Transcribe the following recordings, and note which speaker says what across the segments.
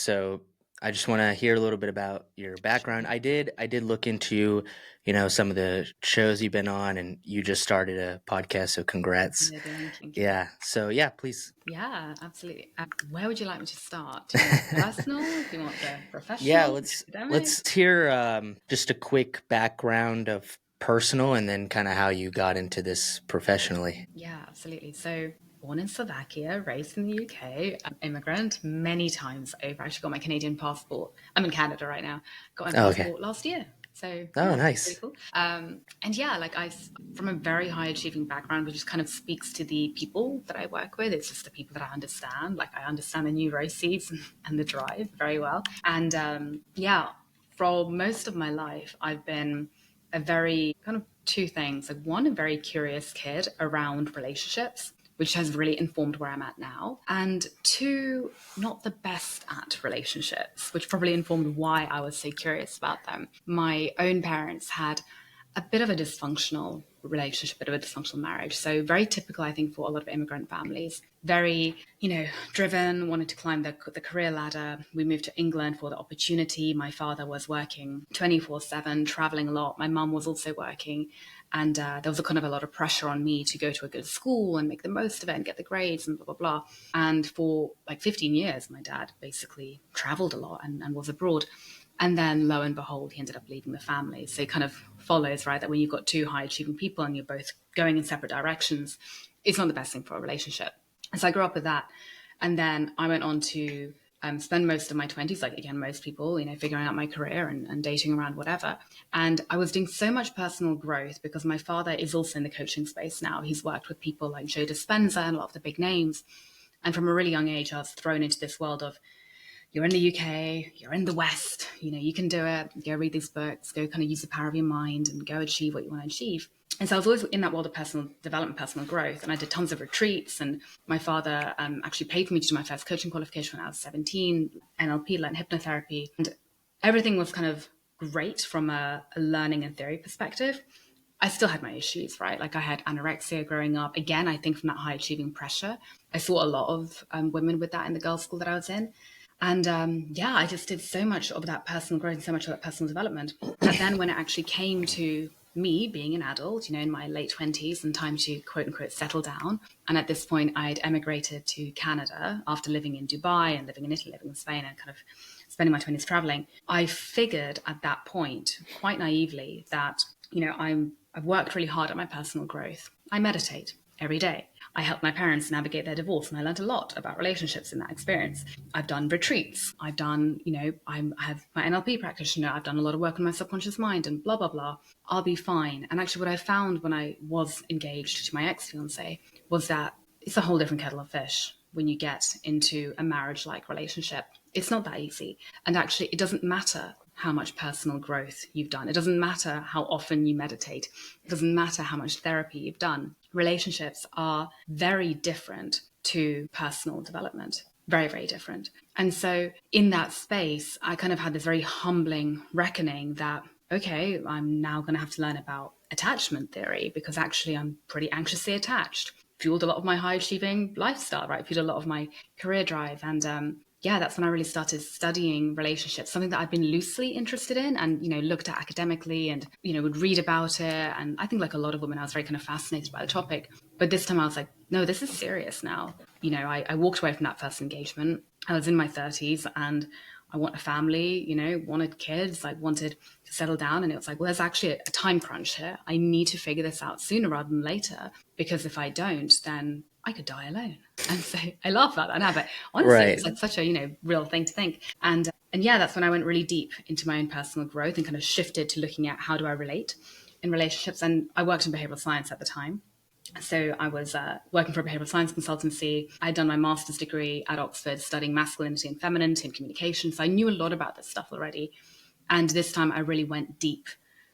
Speaker 1: So I just want to hear a little bit about your background. I did look into, some of the shows you've been on, and you just started a podcast, so congrats.
Speaker 2: Yeah, thank you.
Speaker 1: Yeah. So yeah, please.
Speaker 2: Yeah, absolutely. Where would you like me to start? Do you want the personal? Do you want the
Speaker 1: Yeah,
Speaker 2: professional? The academic?
Speaker 1: let's hear just a quick background of personal, and then kind of how you got into this professionally.
Speaker 2: Yeah, absolutely. So, born in Slovakia, raised in the UK, immigrant many times over. I actually got my Canadian passport. I'm in Canada right now. Got my
Speaker 1: Oh, okay.
Speaker 2: passport last year. So,
Speaker 1: Oh,
Speaker 2: yeah, pretty
Speaker 1: nice.
Speaker 2: cool. And yeah, from a very high achieving background, which just kind of speaks to the people that I work with. It's just the people that I understand. Like, I understand the neuroses and the drive very well. And yeah, for most of my life, I've been a very kind of two things. Like, one, a very curious kid around relationships, which has really informed where I'm at now. And two, not the best at relationships, which probably informed why I was so curious about them. My own parents had a bit of a dysfunctional relationship, a bit of a dysfunctional marriage. So very typical, I think, for a lot of immigrant families. Very, driven, wanted to climb the career ladder. We moved to England for the opportunity. My father was working 24/7, traveling a lot. My mum was also working. And there was a kind of a lot of pressure on me to go to a good school and make the most of it and get the grades and blah, blah, blah. And for like 15 years, my dad basically traveled a lot and was abroad. And then lo and behold, he ended up leaving the family. So it kind of follows, right, that when you've got two high achieving people and you're both going in separate directions, it's not the best thing for a relationship. And so I grew up with that. And then I went on to spend most of my 20s, like, again, most people, figuring out my career and dating around, whatever. And I was doing so much personal growth because my father is also in the coaching space now. He's worked with people like Joe Dispenza and a lot of the big names. And from a really young age, I was thrown into this world of, you're in the UK, you're in the West, you can do it, go read these books, go kind of use the power of your mind and go achieve what you want to achieve. And so I was always in that world of personal development, personal growth. And I did tons of retreats. And my father actually paid for me to do my first coaching qualification when I was 17, NLP, learned hypnotherapy. And everything was kind of great from a learning and theory perspective. I still had my issues, right? Like, I had anorexia growing up. Again, I think from that high achieving pressure. I saw a lot of women with that in the girls' school that I was in. And I just did so much of that personal growth and so much of that personal development. And then when it actually came to me being an adult, in my late 20s and time to quote unquote settle down. And at this point, I'd emigrated to Canada after living in Dubai and living in Italy, living in Spain, and kind of spending my 20s traveling. I figured at that point, quite naively, that, I've worked really hard at my personal growth. I meditate every day. I helped my parents navigate their divorce, and I learned a lot about relationships in that experience. I've done retreats. I've done, I have my NLP practitioner. I've done a lot of work on my subconscious mind and blah, blah, blah. I'll be fine. And actually what I found when I was engaged to my ex-fiance was that it's a whole different kettle of fish when you get into a marriage-like relationship. It's not that easy. And actually it doesn't matter how much personal growth you've done. It doesn't matter how often you meditate. It doesn't matter how much therapy you've done. Relationships are very different to personal development. Very, very different. And so in that space, I kind of had this very humbling reckoning that, okay, I'm now going to have to learn about attachment theory because actually I'm pretty anxiously attached. Fueled a lot of my high achieving lifestyle, right? Fueled a lot of my career drive. And that's when I really started studying relationships, something that I'd been loosely interested in and, looked at academically and, would read about it. And I think like a lot of women, I was very kind of fascinated by the topic. But this time I was like, no, this is serious now. I walked away from that first engagement. I was in my 30s and I want a family, wanted kids, I wanted to settle down. And it was like, well, there's actually a time crunch here. I need to figure this out sooner rather than later, because if I don't, then I could die alone. And so I laugh about that now, but honestly,
Speaker 1: Right.
Speaker 2: it's like such a, real thing to think. And that's when I went really deep into my own personal growth and kind of shifted to looking at how do I relate in relationships. And I worked in behavioral science at the time. So I was working for a behavioral science consultancy. I'd done my master's degree at Oxford studying masculinity and femininity and communication. So I knew a lot about this stuff already. And this time I really went deep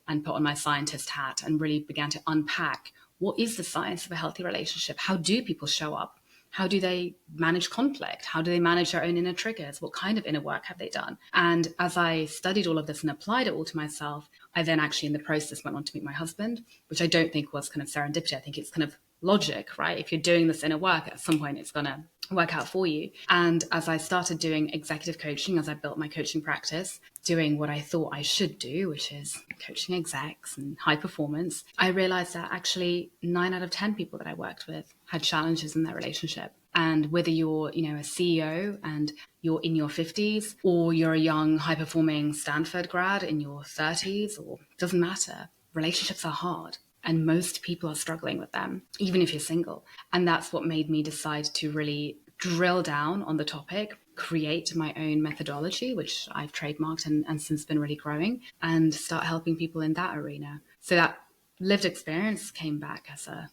Speaker 2: and put on my scientist hat and really began to unpack what is the science of a healthy relationship? How do people show up? How do they manage conflict? How do they manage their own inner triggers? What kind of inner work have they done? And as I studied all of this and applied it all to myself, I then actually in the process went on to meet my husband, which I don't think was kind of serendipity. I think it's kind of logic, right? If you're doing this inner work, at some point it's going to work out for you. And as I started doing executive coaching, as I built my coaching practice, doing what I thought I should do, which is coaching execs and high performance, I realized that actually 9 out of 10 people that I worked with had challenges in their relationship. And whether you're, a CEO and you're in your 50s, or you're a young, high-performing Stanford grad in your 30s, or doesn't matter, relationships are hard. And most people are struggling with them, even if you're single. And that's what made me decide to really drill down on the topic, create my own methodology, which I've trademarked and since been really growing, and start helping people in that arena. So that lived experience came back as a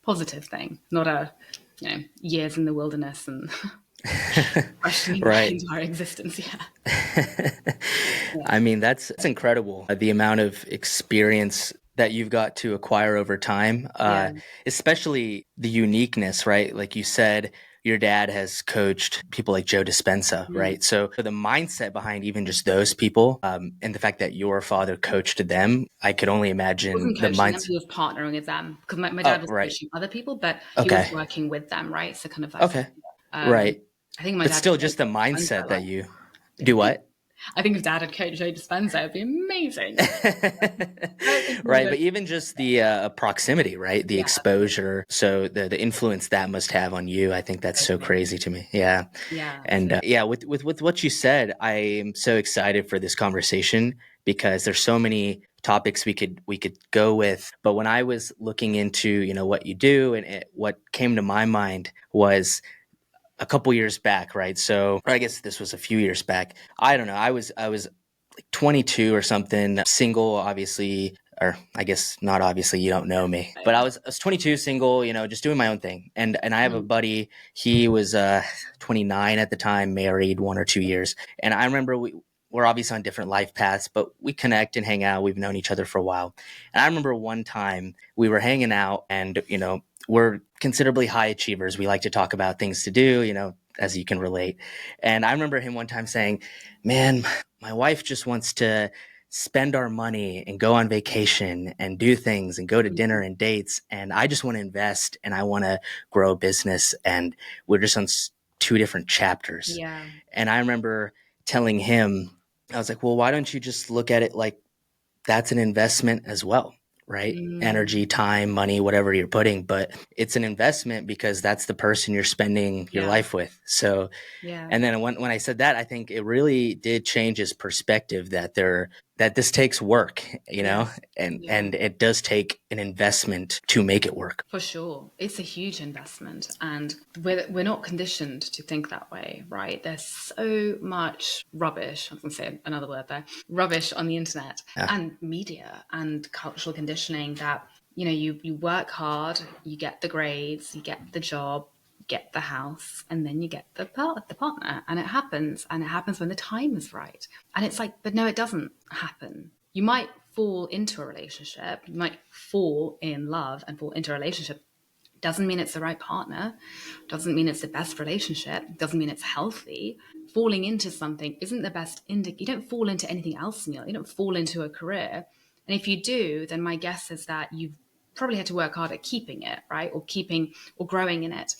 Speaker 2: positive thing, not a, years in the wilderness and questioning my
Speaker 1: Right.
Speaker 2: entire existence.
Speaker 1: I mean, that's incredible. The amount of experience that you've got to acquire over time,
Speaker 2: Yeah.
Speaker 1: especially the uniqueness, right? Like you said, your dad has coached people like Joe Dispenza,
Speaker 2: Mm.
Speaker 1: right? So the mindset behind even just those people, and the fact that your father coached them, I could only imagine
Speaker 2: Wasn't
Speaker 1: the
Speaker 2: coaching them,
Speaker 1: mindset.
Speaker 2: he was partnering with them, because my dad
Speaker 1: Oh,
Speaker 2: was
Speaker 1: right.
Speaker 2: coaching other people, but he was
Speaker 1: Okay.
Speaker 2: working with them, right? So kind of like,
Speaker 1: Okay.
Speaker 2: um,
Speaker 1: Right.
Speaker 2: I think my
Speaker 1: But
Speaker 2: dad could
Speaker 1: still,
Speaker 2: coach
Speaker 1: just the
Speaker 2: Joe
Speaker 1: mindset
Speaker 2: Dispenza,
Speaker 1: that
Speaker 2: like,
Speaker 1: you do what?
Speaker 2: I think if dad had coached Joe Dispenza, it'd be amazing. I don't think he would
Speaker 1: Right,
Speaker 2: have.
Speaker 1: but even just the proximity, right? The
Speaker 2: Yeah,
Speaker 1: exposure, so the influence that must have on you, I think that's so
Speaker 2: totally.
Speaker 1: crazy to me. Yeah,
Speaker 2: Yeah.
Speaker 1: and
Speaker 2: So
Speaker 1: yeah, with what you said, I am so excited for this conversation because there's so many topics we could go with. But when I was looking into what you do, and what came to my mind was a couple years back, right? So, or I guess this was a few years back. I don't know. I was like 22 or something, single, obviously, or I guess not obviously, you don't know me, but I was 22, single, just doing my own thing. And I have a
Speaker 2: mm,
Speaker 1: buddy, he was 29 at the time, married 1 or 2 years. And I remember we're obviously on different life paths, but we connect and hang out. We've known each other for a while. And I remember one time we were hanging out, and, we're considerably high achievers. We like to talk about things to do, as you can relate. And I remember him one time saying, "Man, my wife just wants to spend our money and go on vacation and do things and go to dinner
Speaker 2: mm,
Speaker 1: and dates. And I just want to invest and I want to grow a business. And we're just on two different chapters."
Speaker 2: yeah.
Speaker 1: And I remember telling him, I was like, "Well, why don't you just look at it like that's an investment as well?" Right?
Speaker 2: Mm,
Speaker 1: Energy, time, money, whatever you're putting, but it's an investment because that's the person you're spending your
Speaker 2: yeah.
Speaker 1: life with. So,
Speaker 2: Yeah.
Speaker 1: and then when I said that, I think it really did change his perspective that this takes work,
Speaker 2: Yeah.
Speaker 1: and
Speaker 2: Yeah.
Speaker 1: it does take an investment to make it work.
Speaker 2: For sure. It's a huge investment. And we're not conditioned to think that way, right? There's so much rubbish, I was going to say another word there, rubbish on the internet
Speaker 1: Yeah.
Speaker 2: and media and cultural conditioning that, you work hard, you get the grades, you get the job, get the house, and then you get the partner. And it happens when the time is right. And it's like, but no, it doesn't happen. You might fall into a relationship, you might fall in love and fall into a relationship. Doesn't mean it's the right partner, doesn't mean it's the best relationship, doesn't mean it's healthy. Falling into something isn't the best you don't fall into anything else in your life. You don't fall into a career. And if you do, then my guess is that you've probably had to work hard at keeping it, right? Or keeping or growing in it.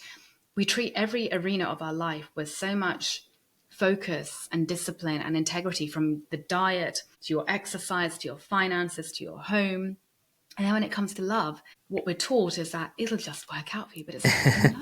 Speaker 2: We treat every arena of our life with so much focus and discipline and integrity, from the diet to your exercise to your finances to your home. And then when it comes to love, what we're taught is that it'll just work out for you. But it's like,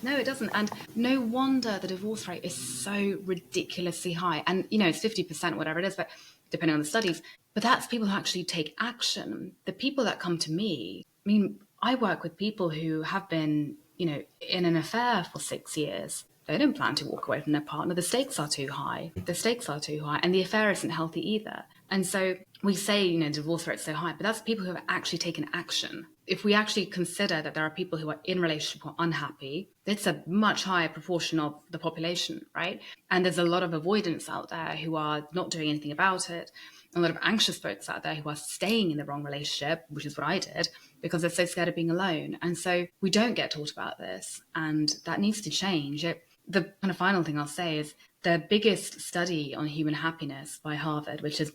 Speaker 2: no, it doesn't. And no wonder the divorce rate is so ridiculously high. And, it's 50%, whatever it is, but depending on the studies. But that's people who actually take action. The people that come to me, I mean, I work with people who have been, in an affair for 6 years. They don't plan to walk away from their partner. The stakes are too high. The stakes are too high. And the affair isn't healthy either. And so we say, divorce rate's so high, but that's people who have actually taken action. If we actually consider that there are people who are in relationship who are unhappy, it's a much higher proportion of the population, right? And there's a lot of avoidance out there who are not doing anything about it. A lot of anxious folks out there who are staying in the wrong relationship, which is what I did, because they're so scared of being alone. And so we don't get taught about this, and that needs to change. The kind of final thing I'll say is the biggest study on human happiness by Harvard, which is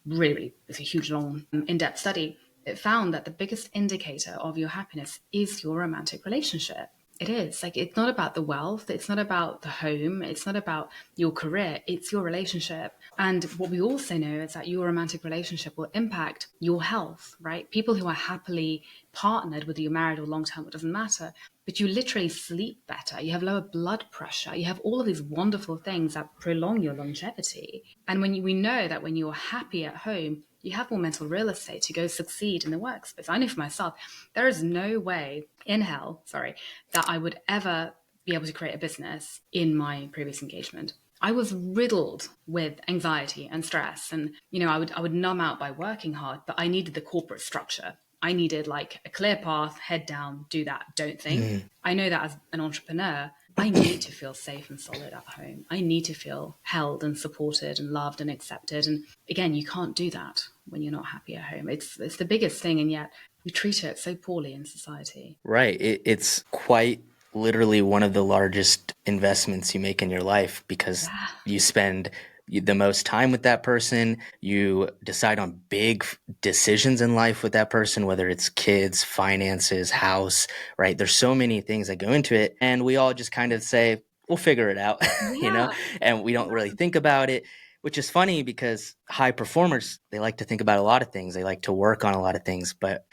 Speaker 2: really it's a huge, long, in-depth study. It found that the biggest indicator of your happiness is your romantic relationship. It is like, it's not about the wealth, it's not about the home, it's not about your career, it's your relationship. And what we also know is that your romantic relationship will impact your health, right? People who are happily partnered, whether you're married or long term, it doesn't matter, but you literally sleep better, you have lower blood pressure, you have all of these wonderful things that prolong your longevity. And we know that when you're happy at home, you have more mental real estate to go succeed in the workspace. I know for myself, there is no way in hell, sorry, that I would ever be able to create a business in my previous engagement. I was riddled with anxiety and stress, and I would numb out by working hard, but I needed the corporate structure. I needed like a clear path, head down, do that, don't think.
Speaker 1: Mm.
Speaker 2: I know that as an entrepreneur, I need to feel safe and solid at home. I need to feel held and supported and loved and accepted. And again, you can't do that when you're not happy at home. It's the biggest thing, and yet we treat it so poorly in society.
Speaker 1: Right. It's quite literally one of the largest investments you make in your life because
Speaker 2: Yeah.
Speaker 1: you spend the most time with that person. You decide on big decisions in life with that person, whether it's kids, finances, house, right? There's so many things that go into it. And we all just kind of say, we'll figure it out,
Speaker 2: Yeah.
Speaker 1: and we don't really think about it, which is funny because high performers, they like to think about a lot of things. They like to work on a lot of things, but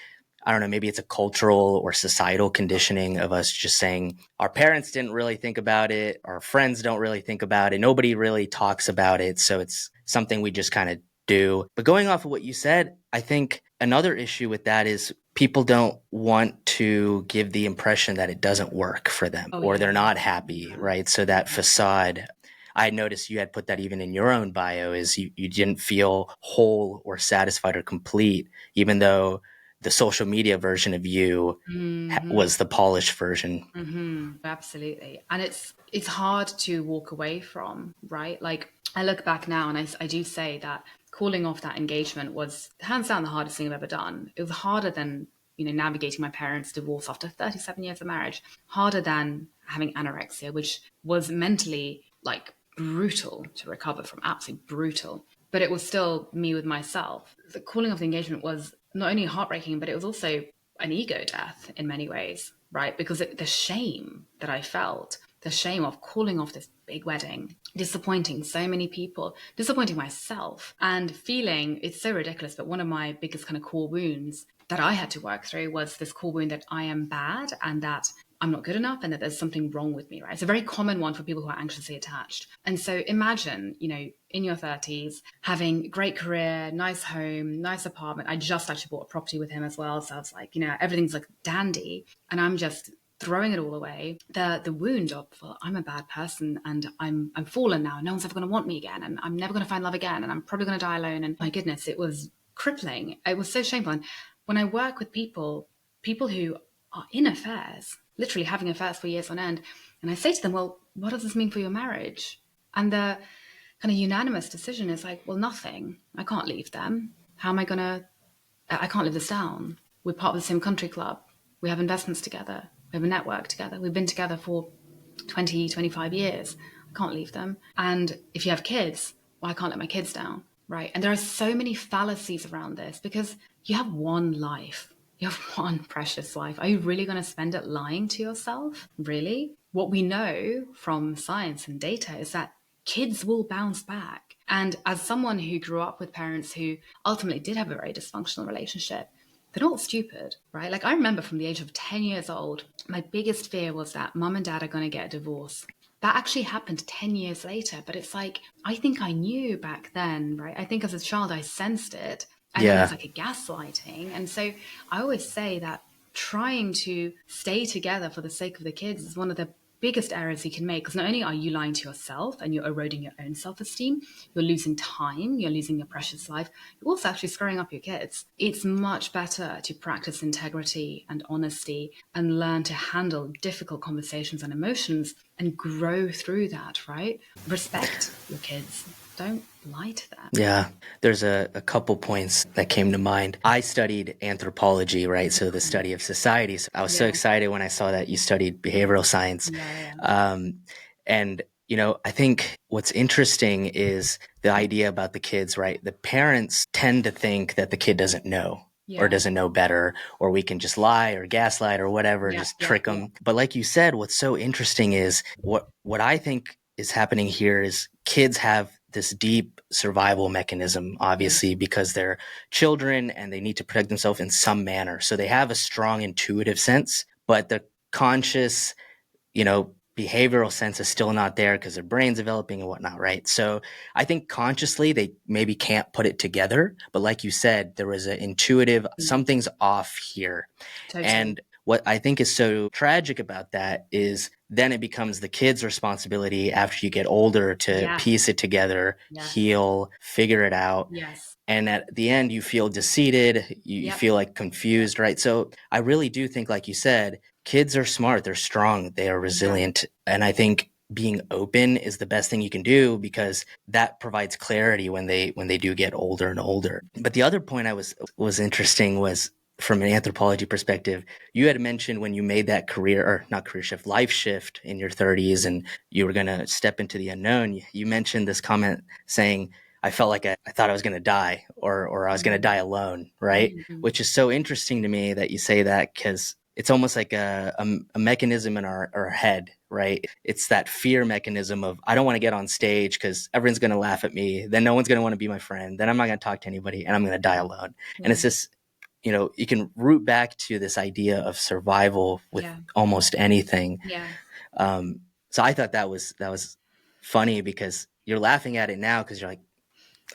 Speaker 1: I don't know, maybe it's a cultural or societal conditioning of us just saying our parents didn't really think about it, our friends don't really think about it, nobody really talks about it. So it's something we just kind of do. But going off of what you said, I think another issue with that is people don't want to give the impression that it doesn't work for them
Speaker 2: Oh
Speaker 1: or
Speaker 2: yeah.
Speaker 1: they're not happy, right? So that facade. I noticed you had put that even in your own bio is you didn't feel whole or satisfied or complete, even though the social media version of you
Speaker 2: Hmm.
Speaker 1: was the polished version.
Speaker 2: Absolutely. And it's hard to walk away from, right? Like, I look back now and I do say that calling off that engagement was hands down the hardest thing I've ever done. It was harder than, navigating my parents' divorce after 37 years of marriage, harder than having anorexia, which was mentally like brutal to recover from, absolutely brutal. But it was still me with myself. The calling off the engagement was not only heartbreaking, but it was also an ego death in many ways, right? Because the shame that I felt, the shame of calling off this big wedding, disappointing so many people, disappointing myself, and feeling it's so ridiculous. But one of my biggest kind of core wounds that I had to work through was this core wound that I am bad and that I'm not good enough and that there's something wrong with me, right? It's a very common one for people who are anxiously attached. And so imagine, in your 30s, having great career, nice home, nice apartment. I just actually bought a property with him as well. So I was like, everything's like dandy. And I'm just throwing it all away. The wound of, well, I'm a bad person and I'm fallen now. No one's ever going to want me again. And I'm never going to find love again. And I'm probably going to die alone. And my goodness, it was crippling. It was so shameful. And when I work with people who are in affairs, literally having affairs for years on end, and I say to them, well, what does this mean for your marriage? And the kind of unanimous decision is like, well, nothing. I can't leave them. How am I going to, I can't live this down. We're part of the same country club. We have investments together. We have a network together. We've been together for 20, 25 years. I can't leave them. And if you have kids, well, I can't let my kids down, right? And there are so many fallacies around this because you have one life. You have one precious life. Are you really going to spend it lying to yourself? Really? What we know from science and data is that kids will bounce back. And as someone who grew up with parents who ultimately did have a very dysfunctional relationship, they're not stupid, right? Like, I remember from the age of 10 years old, my biggest fear was that mum and dad are going to get a divorce. That actually happened 10 years later, but it's like, I think I knew back then, right? I think as a child, I sensed it. And then
Speaker 1: Yeah.
Speaker 2: it's like a gaslighting. And so I always say that trying to stay together for the sake of the kids is one of the biggest errors you can make, because not only are you lying to yourself and you're eroding your own self-esteem, you're losing time, you're losing your precious life, you're also actually screwing up your kids. It's much better to practice integrity and honesty and learn to handle difficult conversations and emotions and grow through that, right? Respect your kids. Don't lie to them.
Speaker 1: Yeah, there's a couple points that came to mind. I studied anthropology, right? So the study of society. So I was so
Speaker 2: Yeah.
Speaker 1: excited when I saw that you studied behavioral science.
Speaker 2: Yeah.
Speaker 1: Um, and, I think what's interesting is the idea about the kids, right? The parents tend to think that the kid doesn't know. or
Speaker 2: Yeah.
Speaker 1: doesn't know better, or we can just lie or gaslight or whatever,
Speaker 2: Yeah.
Speaker 1: just
Speaker 2: Yeah.
Speaker 1: trick
Speaker 2: Yeah.
Speaker 1: them. But like you said, what's so interesting is what I think is happening here is kids have this deep survival mechanism,
Speaker 2: Mm.
Speaker 1: obviously, because they're children and they need to protect themselves in some manner. So they have a strong intuitive sense, but the conscious, behavioral sense is still not there because their brain's developing and whatnot, right? So I think consciously they maybe can't put it together. But like you said, there was an intuitive,
Speaker 2: Mm.
Speaker 1: something's off here.
Speaker 2: Totally.
Speaker 1: And what I think is so tragic about that is then it becomes the kid's responsibility after you get older to
Speaker 2: Yes.
Speaker 1: piece it together,
Speaker 2: Yes.
Speaker 1: heal, figure it out.
Speaker 2: Yes.
Speaker 1: And at the end, you feel defeated, you
Speaker 2: Yep.
Speaker 1: feel like confused, right? So I really do think, like you said, kids are smart, they're strong, they are
Speaker 2: Yeah.
Speaker 1: resilient. And I think being open is the best thing you can do because that provides clarity when they do get older and older. But the other point I was interesting was from an anthropology perspective, you had mentioned when you made that career, or not career shift, life shift in your 30s and you were going to step into the unknown. You mentioned this comment saying, I felt like I thought I was going to die, or I was going to
Speaker 2: Mm.
Speaker 1: die alone, right?
Speaker 2: Mm.
Speaker 1: Which is so interesting to me that you say that because it's almost like a mechanism in our head, right? It's that fear mechanism of, I don't want to get on stage because everyone's going to laugh at me. Then no one's going to want to be my friend. Then I'm not going to talk to anybody and I'm going to die alone. And
Speaker 2: Yeah.
Speaker 1: it's this, you can root back to this idea of survival with
Speaker 2: Yeah.
Speaker 1: almost anything.
Speaker 2: Yeah.
Speaker 1: Um, so I thought that was funny because you're laughing at it now because you're like,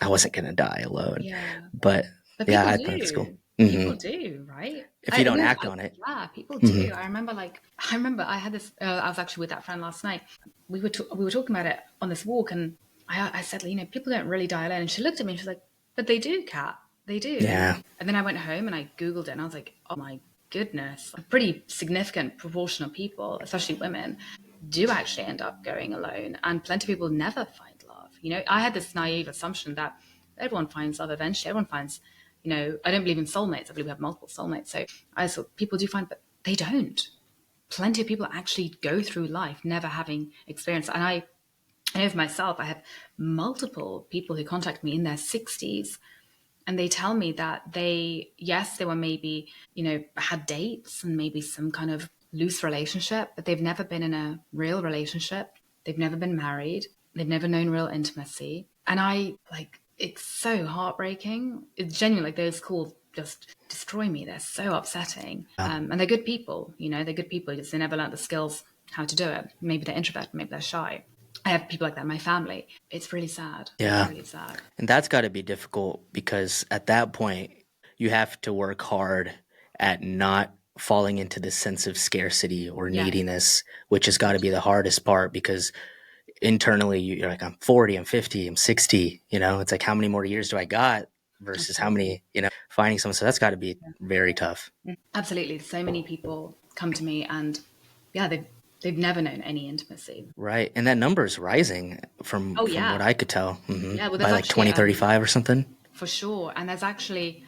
Speaker 1: I wasn't going to die alone.
Speaker 2: Yeah.
Speaker 1: But
Speaker 2: But
Speaker 1: yeah,
Speaker 2: people
Speaker 1: I thought it was cool.
Speaker 2: do. People
Speaker 1: Hmm.
Speaker 2: do, right?
Speaker 1: If you don't
Speaker 2: No,
Speaker 1: act on it.
Speaker 2: yeah, people
Speaker 1: Hmm.
Speaker 2: do. I remember I had this. I was actually with that friend last night. We were talking about it on this walk, and I said, people don't really die alone. And she looked at me and she's like, "But they do, Kat. They do."
Speaker 1: Yeah.
Speaker 2: And then I went home and I googled it, and I was like, "Oh my goodness, a pretty significant proportion of people, especially women, do actually end up going alone, and plenty of people never find love." I had this naive assumption that everyone finds love eventually. Everyone finds, I don't believe in soulmates. I believe we have multiple soulmates. So I thought people do find, but they don't. Plenty of people actually go through life never having experienced. And I know for myself, I have multiple people who contact me in their 60s, and they tell me that they were maybe, had dates and maybe some kind of loose relationship, but they've never been in a real relationship. They've never been married. They've never known real intimacy. And it's so heartbreaking. It's genuine. Like, those calls just destroy me. They're so upsetting. And they're good people, they're good people. Just they never learned the skills how to do it. Maybe they're introverted, maybe they're shy. I have people like that in my family. It's really sad.
Speaker 1: Yeah.
Speaker 2: Really sad.
Speaker 1: And that's got to be difficult because at that point, you have to work hard at not falling into this sense of scarcity or
Speaker 2: Yes.
Speaker 1: neediness, which has got to be the
Speaker 2: Totally.
Speaker 1: hardest part because internally you're like, I'm 40, I'm 50, I'm 60, it's like, how many more years do I got versus how
Speaker 2: Absolutely.
Speaker 1: many, finding someone. So that's got to be very tough.
Speaker 2: Absolutely. So many people come to me and yeah, they've never known any intimacy.
Speaker 1: Right. And that number is rising from
Speaker 2: Oh
Speaker 1: what
Speaker 2: yeah.
Speaker 1: I could tell.
Speaker 2: Yeah. Well,
Speaker 1: By
Speaker 2: there's
Speaker 1: like
Speaker 2: actually
Speaker 1: 2035 or something.
Speaker 2: for sure. And there's actually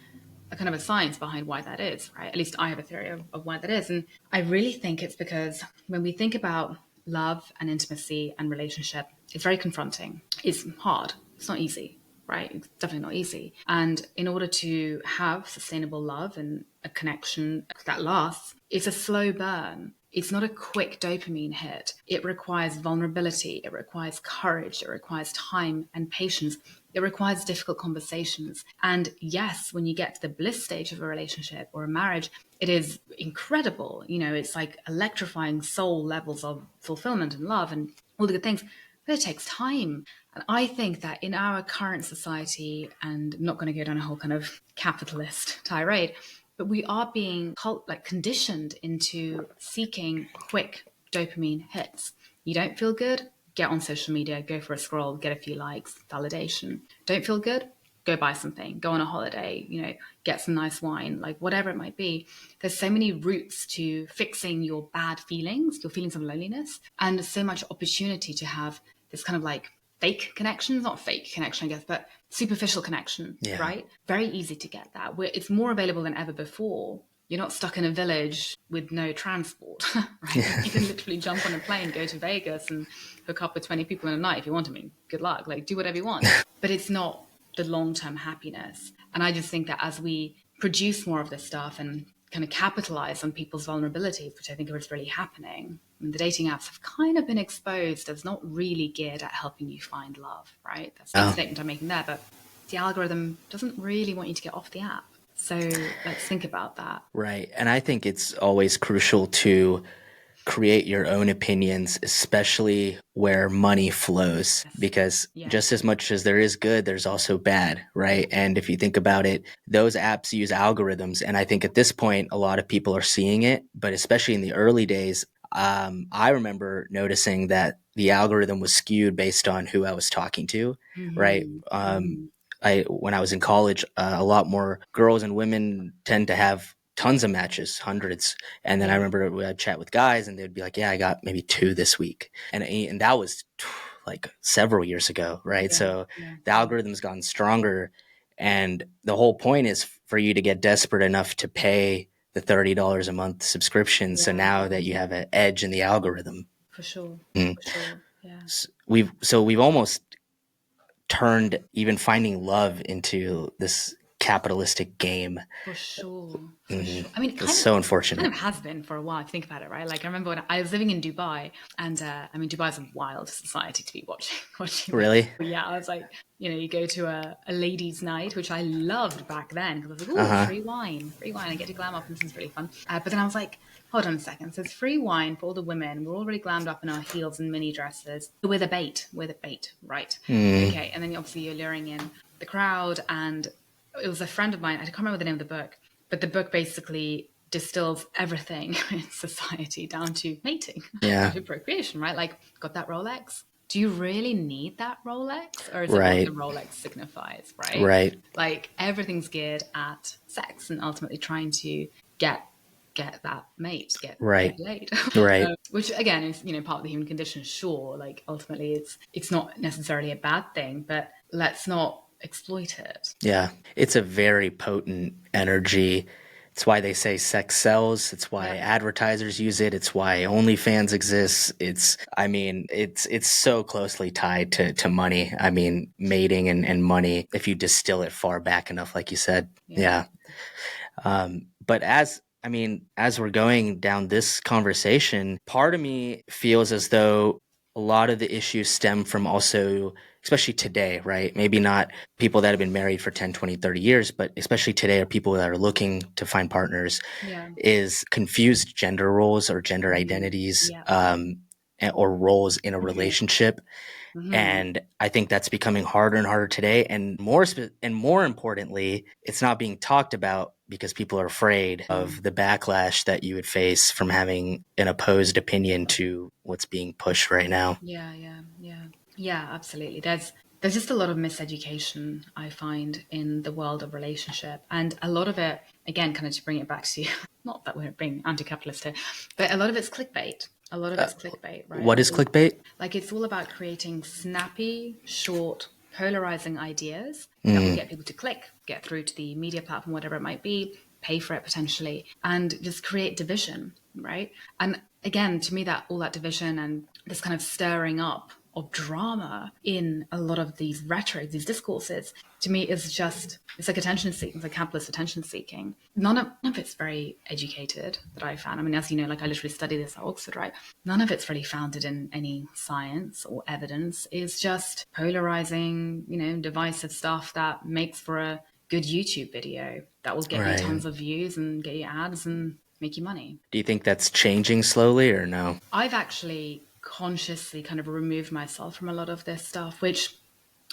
Speaker 2: a kind of a science behind why that is, right? At least I have a theory of why that is. And I really think it's because when we think about love and intimacy and relationship, it's very confronting. It's hard. It's not easy, right? It's definitely not easy. And in order to have sustainable love and a connection that lasts, it's a slow burn. It's not a quick dopamine hit. It requires vulnerability. It requires courage. It requires time and patience. It requires difficult conversations. And yes, when you get to the bliss stage of a relationship or a marriage, it is incredible. It's like electrifying soul levels of fulfillment and love and all the good things. But it takes time. And I think that in our current society, and I'm not going to go down a whole kind of capitalist tirade, but we are being conditioned into seeking quick dopamine hits. You don't feel good? Get on social media, go for a scroll, get a few likes, validation. Don't feel good? Go buy something, go on a holiday, get some nice wine, like whatever it might be. There's so many routes to fixing your bad feelings, your feelings of loneliness, and so much opportunity to have this kind of like fake connections, not fake connection, I guess, but superficial connection,
Speaker 1: Yeah.
Speaker 2: right? Very easy to get that. It's more available than ever before. You're not stuck in a village with no transport, right? You can literally jump on a plane, go to Vegas and hook up with 20 people in a night if you want to. I mean, good luck, like do whatever you want. But it's not the long-term happiness. And I just think that as we produce more of this stuff and kind of capitalize on people's vulnerabilities, which I think is really happening. I mean, the dating apps have kind of been exposed as not really geared at helping you find love, right? That's the
Speaker 1: Oh,
Speaker 2: statement I'm making there, but the algorithm doesn't really want you to get off the app. So let's think about that.
Speaker 1: right. And I think it's always crucial to create your own opinions, especially where money flows,
Speaker 2: Yes.
Speaker 1: because
Speaker 2: Yeah.
Speaker 1: just as much as there is good, there's also bad, right? And if you think about it, those apps use algorithms. And I think at this point, a lot of people are seeing it, but especially in the early days, I remember noticing that the algorithm was skewed based on who I was talking to, right?
Speaker 2: Mm-hmm. Mm-hmm.
Speaker 1: When I was in college, a lot more girls and women tend to have tons of matches, hundreds. And then I
Speaker 2: Yeah.
Speaker 1: remember I'd chat with guys, and they'd be like, "Yeah, I got maybe 2 this week," and that was like several years ago, right?
Speaker 2: Yeah.
Speaker 1: So
Speaker 2: Yeah.
Speaker 1: the
Speaker 2: Yeah.
Speaker 1: algorithm's gotten stronger, and the whole point is for you to get desperate enough to pay the $30 a month subscription. So
Speaker 2: Yeah.
Speaker 1: now that you have an edge in the algorithm,
Speaker 2: For sure.
Speaker 1: mm.
Speaker 2: For sure. Yeah.
Speaker 1: We've almost turned even finding love into this capitalistic game.
Speaker 2: For sure, for
Speaker 1: Hmm.
Speaker 2: sure. I mean,
Speaker 1: It's so unfortunate.
Speaker 2: has been for a while. If you think about it, right? Like I remember when I was living in Dubai, and I mean, Dubai is a wild society to be watching. Watching this.
Speaker 1: Really?
Speaker 2: Yeah, I was like, you go to a ladies' night, which I loved back then because I was like,
Speaker 1: Uh
Speaker 2: oh,
Speaker 1: huh.
Speaker 2: free wine. I get to glam up, and this is really fun. But then I was like, hold on a second. So it's free wine for all the women. We're already glammed up in our heels and mini dresses. We're the bait. Right?
Speaker 1: Mm.
Speaker 2: Okay, and then obviously you're luring in the crowd and it was a friend of mine, I can't remember the name of the book, but the book basically distills everything in society down to mating, down
Speaker 1: Yeah.
Speaker 2: to procreation, right? Like, got that Rolex? Do you really need that Rolex? Or is it what the
Speaker 1: Right.
Speaker 2: Rolex signifies, right?
Speaker 1: Right.
Speaker 2: Like, everything's geared at sex and ultimately trying to get that mate, get
Speaker 1: Right.
Speaker 2: laid.
Speaker 1: Right.
Speaker 2: Which again is, part of the human condition, sure. Like ultimately it's not necessarily a bad thing, but let's not exploit it.
Speaker 1: Yeah. It's a very potent energy. It's why they say sex sells. It's why
Speaker 2: Yeah.
Speaker 1: advertisers use it. It's why OnlyFans exists. I mean, it's so closely tied to money. I mean, mating and money, if you distill it far back enough, like you said.
Speaker 2: Yeah.
Speaker 1: Yeah. But as we're going down this conversation, part of me feels as though a lot of the issues stem from also, especially today, right? Maybe not people that have been married for 10, 20, 30 years, but especially today are people that are looking to find partners,
Speaker 2: Yeah.
Speaker 1: is confused gender roles or gender identities,
Speaker 2: Yeah.
Speaker 1: or roles in a
Speaker 2: Mm-hmm.
Speaker 1: relationship.
Speaker 2: Mm-hmm.
Speaker 1: And I think that's becoming harder and harder today. And more importantly, it's not being talked about because people are afraid of the backlash that you would face from having an opposed opinion to what's being pushed right now.
Speaker 2: Yeah, yeah, yeah. Yeah, absolutely. There's just a lot of miseducation I find in the world of relationship. And a lot of it, again, kind of to bring it back to not that we're being anti-capitalist here, but a lot of it's clickbait. A lot of it's clickbait, right?
Speaker 1: What is clickbait?
Speaker 2: Like it's all about creating snappy, short, polarizing ideas that will
Speaker 1: Mm,
Speaker 2: get people to click, get through to the media platform, whatever it might be, pay for it potentially, and just create division, right? And again, to me, that all that division and this kind of stirring up of drama in a lot of these rhetoric, these discourses, to me is just, it's like attention seeking, it's like capitalist attention seeking. None of it's very educated that I found. I mean, as you know, like I literally study this at Oxford, right? None of it's really founded in any science or evidence. It's just polarizing, divisive stuff that makes for a good YouTube video that will get you
Speaker 1: right.
Speaker 2: tons of views and get you ads and make you money.
Speaker 1: Do you think that's changing slowly or no?
Speaker 2: I've actually consciously kind of removed myself from a lot of this stuff, which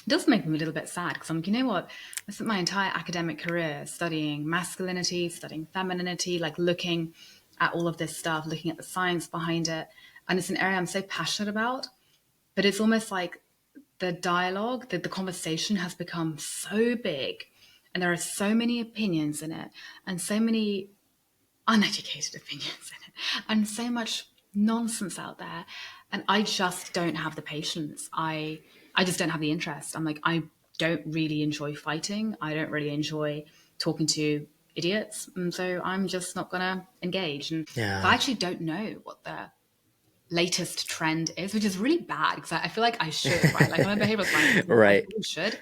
Speaker 2: does make me a little bit sad because I'm like, you know what? I spent my entire academic career studying masculinity, studying femininity, like looking at all of this stuff, looking at the science behind it. And it's an area I'm so passionate about, but it's almost like the dialogue, the conversation has become so big and there are so many opinions in it and so many uneducated opinions in it and so much nonsense out there, and I just don't have the patience. I just don't have the interest. I'm like, I don't really enjoy fighting. I don't really enjoy talking to idiots, and so I'm just not gonna engage. And I
Speaker 1: Yeah.
Speaker 2: actually don't know what the latest trend is, which is really bad because I feel like I should, right? Like I'm a behavioral scientist, I
Speaker 1: Right.
Speaker 2: probably should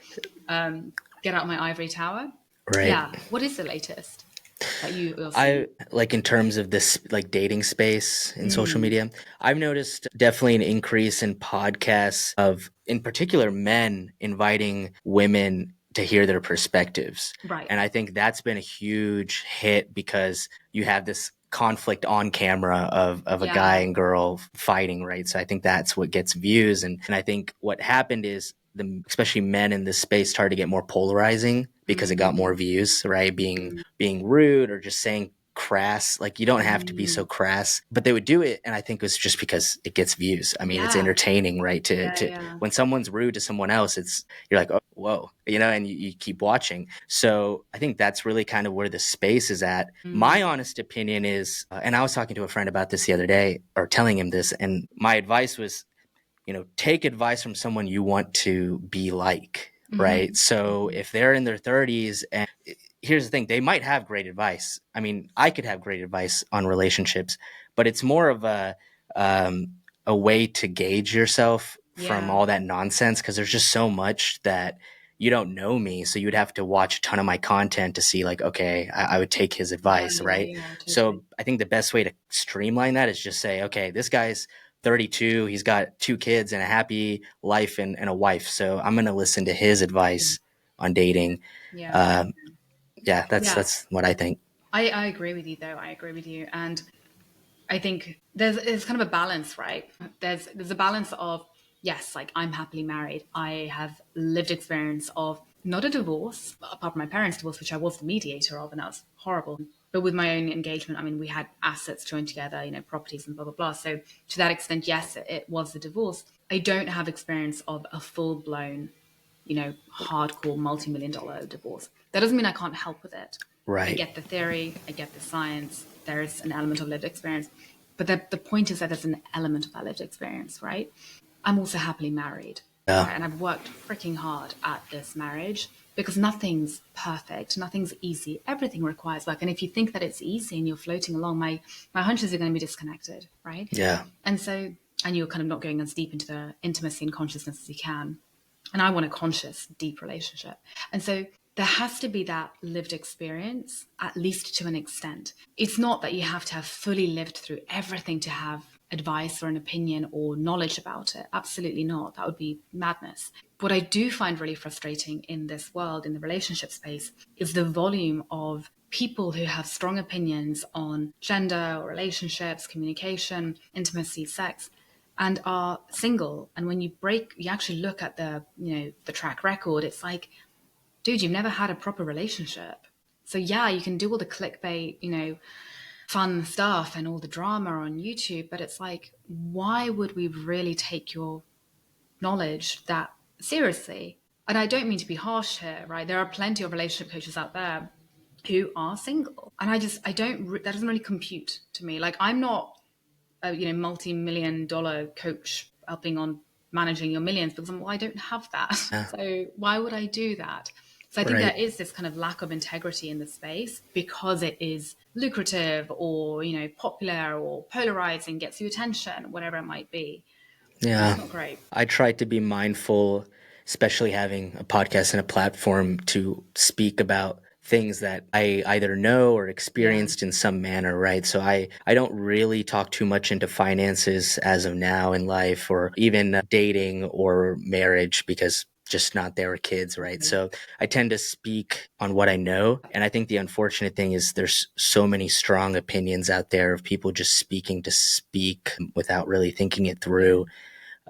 Speaker 2: get out my ivory tower
Speaker 1: Right.
Speaker 2: Yeah. What is the latest that you're seeing?
Speaker 1: I like in terms of this like dating space in social
Speaker 2: Mm,
Speaker 1: media, I've noticed definitely an increase in podcasts of, in particular, men inviting women to hear their perspectives.
Speaker 2: right.
Speaker 1: And I think that's been a huge hit because you have this conflict on camera of a guy
Speaker 2: Yeah.
Speaker 1: and girl fighting, right? So I think that's what gets views. And I think what happened is especially men in this space started to get more polarizing because it got more
Speaker 2: Mm,
Speaker 1: views, right?
Speaker 2: mm,
Speaker 1: Being rude or just saying crass. Like you don't have to be so
Speaker 2: mm.
Speaker 1: crass, but they would do it. And I think it was just because it gets views. I mean, it's
Speaker 2: Yeah.
Speaker 1: entertaining, right?
Speaker 2: Yeah.
Speaker 1: To
Speaker 2: Yeah.
Speaker 1: when someone's rude to someone else, you're like, oh, whoa, and you keep watching. So I think that's really kind of where the space is at. My
Speaker 2: Mm,
Speaker 1: honest opinion is, and I was talking to a friend about this the other day or telling him this, and my advice was, take advice from someone you want to be like, right?
Speaker 2: mhm,
Speaker 1: So
Speaker 2: mhm.
Speaker 1: if they're in their 30s, and here's the thing, they might have great advice. I mean, I could have great advice on relationships, but it's more of um, a way to gauge yourself from
Speaker 2: Yeah.
Speaker 1: all that nonsense because there's just so much that you don't know me. So you'd have to watch a ton of my content to see, like, okay, I would take his
Speaker 2: Yeah.
Speaker 1: advice,
Speaker 2: Yeah.
Speaker 1: right?
Speaker 2: Yeah. Totally.
Speaker 1: So I think the best way to streamline that is just say, okay, this guy's 32. He's got two kids and a happy life and a wife. So I'm going to listen to his
Speaker 2: Mm.
Speaker 1: advice on dating.
Speaker 2: Yeah.
Speaker 1: Um, yeah,
Speaker 2: Yeah.
Speaker 1: that's what I think.
Speaker 2: I agree with you though. I agree with you. And I think there's kind of a balance, right? There's a balance of yes, like I'm happily married. I have lived experience of not a divorce, apart from my parents' divorce, which I was the mediator of, and that was horrible. But with my own engagement, I mean, we had assets joined together, properties and blah blah blah. So to that extent, yes, it was a divorce. I don't have experience of a full blown, hardcore multi-million dollar divorce. That doesn't mean I can't help with it. I
Speaker 1: Right.
Speaker 2: get the theory, I get the science, there's an element of lived experience. But the point is that there's an element of that lived experience, right? I'm also happily married,
Speaker 1: Yeah.
Speaker 2: right? And I've worked freaking hard at this marriage because nothing's perfect, nothing's easy. Everything requires work. And if you think that it's easy and you're floating along, my hunches are going to be disconnected, right?
Speaker 1: Yeah.
Speaker 2: And so, and you're kind of not going as deep into the intimacy and consciousness as you can. And I want a conscious, deep relationship. And so there has to be that lived experience, at least to an extent. It's not that you have to have fully lived through everything to have advice or an opinion or knowledge about it. Absolutely not. That would be madness. What I do find really frustrating in this world, in the relationship space, is the volume of people who have strong opinions on gender or relationships, communication, intimacy, sex, and are single. And when you actually look at the track record, it's like, dude, you've never had a proper relationship. So yeah, you can do all the clickbait, fun stuff and all the drama on YouTube, but it's like, why would we really take your knowledge that seriously? And I don't mean to be harsh here, right? There are plenty of relationship coaches out there who are single, and I don't. That doesn't really compute to me. Like I'm not a multi-million dollar coach helping on managing your millions because well, I don't have that.
Speaker 1: Yeah.
Speaker 2: So why would I do that? So I think there
Speaker 1: Right.
Speaker 2: is this kind of lack of integrity in the space because it is lucrative or popular or polarizing, gets you attention, whatever it might be. And it's
Speaker 1: Yeah.
Speaker 2: not great.
Speaker 1: I try to be mindful, especially having a podcast and a platform to speak about things that I either know or
Speaker 2: Yeah.
Speaker 1: experienced in some manner, right? So I don't really talk too much into finances as of now in life or even dating or marriage because just not there with kids, right?
Speaker 2: Totally.
Speaker 1: So I tend to speak on what I know. And I think the unfortunate thing is there's so many strong opinions out there of people just speaking to speak without really thinking it
Speaker 2: Yeah.
Speaker 1: through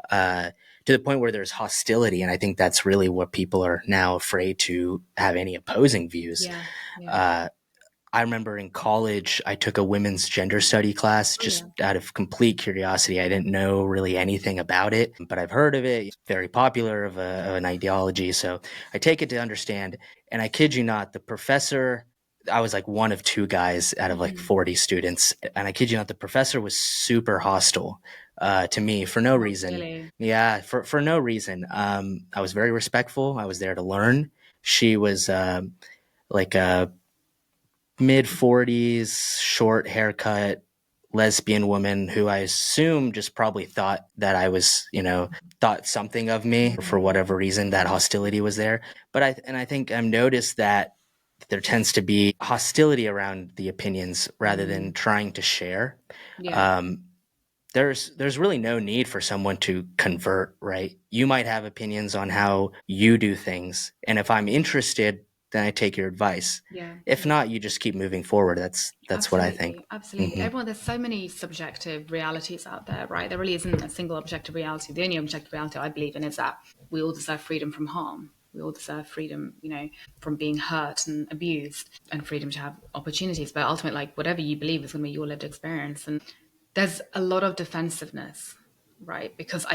Speaker 1: uh, to the point where there's hostility. And I think that's really what people are now afraid to have any opposing views.
Speaker 2: Yeah. Yeah.
Speaker 1: Uh, I remember in college, I took a women's gender study class
Speaker 2: Oh
Speaker 1: just
Speaker 2: yeah.
Speaker 1: out of complete curiosity. I didn't know really anything about it, but I've heard of it. It's very popular of an ideology. So I take it to understand. And I kid you not, the professor, I was like one of two guys out of like
Speaker 2: Mm-hmm.
Speaker 1: 40 students. And I kid you not, the professor was super hostile to me for no
Speaker 2: Oh,
Speaker 1: reason.
Speaker 2: really?
Speaker 1: Yeah, for no reason. I was very respectful. I was there to learn. She was like a mid 40s, short haircut, lesbian woman who I assume just probably thought that I was, thought something of me for
Speaker 2: Mm-hmm.
Speaker 1: whatever reason that hostility was there. But I think I've noticed that there tends to be hostility around the opinions rather than trying to share.
Speaker 2: Yeah.
Speaker 1: Um, there's really no need for someone to convert, right? You might have opinions on how you do things, and if I'm interested, then I take your advice.
Speaker 2: Yeah.
Speaker 1: If
Speaker 2: Yeah.
Speaker 1: not, you just keep moving forward. That's what I think.
Speaker 2: Absolutely, absolutely.
Speaker 1: Hmm.
Speaker 2: Everyone, there's so many subjective realities out there, right? There really isn't a single objective reality. The only objective reality I believe in is that we all deserve freedom from harm. We all deserve freedom, from being hurt and abused, and freedom to have opportunities. But ultimately, like whatever you believe is going to be your lived experience. And there's a lot of defensiveness, right? Because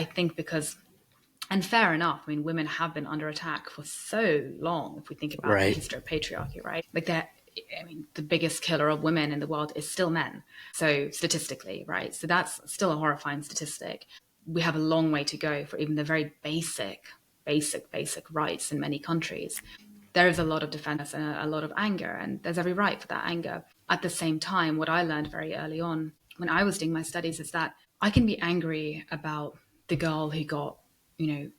Speaker 2: and fair enough. I mean, women have been under attack for so long. If we think about the
Speaker 1: Right.
Speaker 2: history of patriarchy, right? I mean, the biggest killer of women in the world is still men. So statistically, right? So that's still a horrifying statistic. We have a long way to go for even the very basic rights in many countries. There is a lot of defense and a lot of anger, and there's every right for that anger. At the same time, what I learned very early on when I was doing my studies is that I can be angry about the girl who got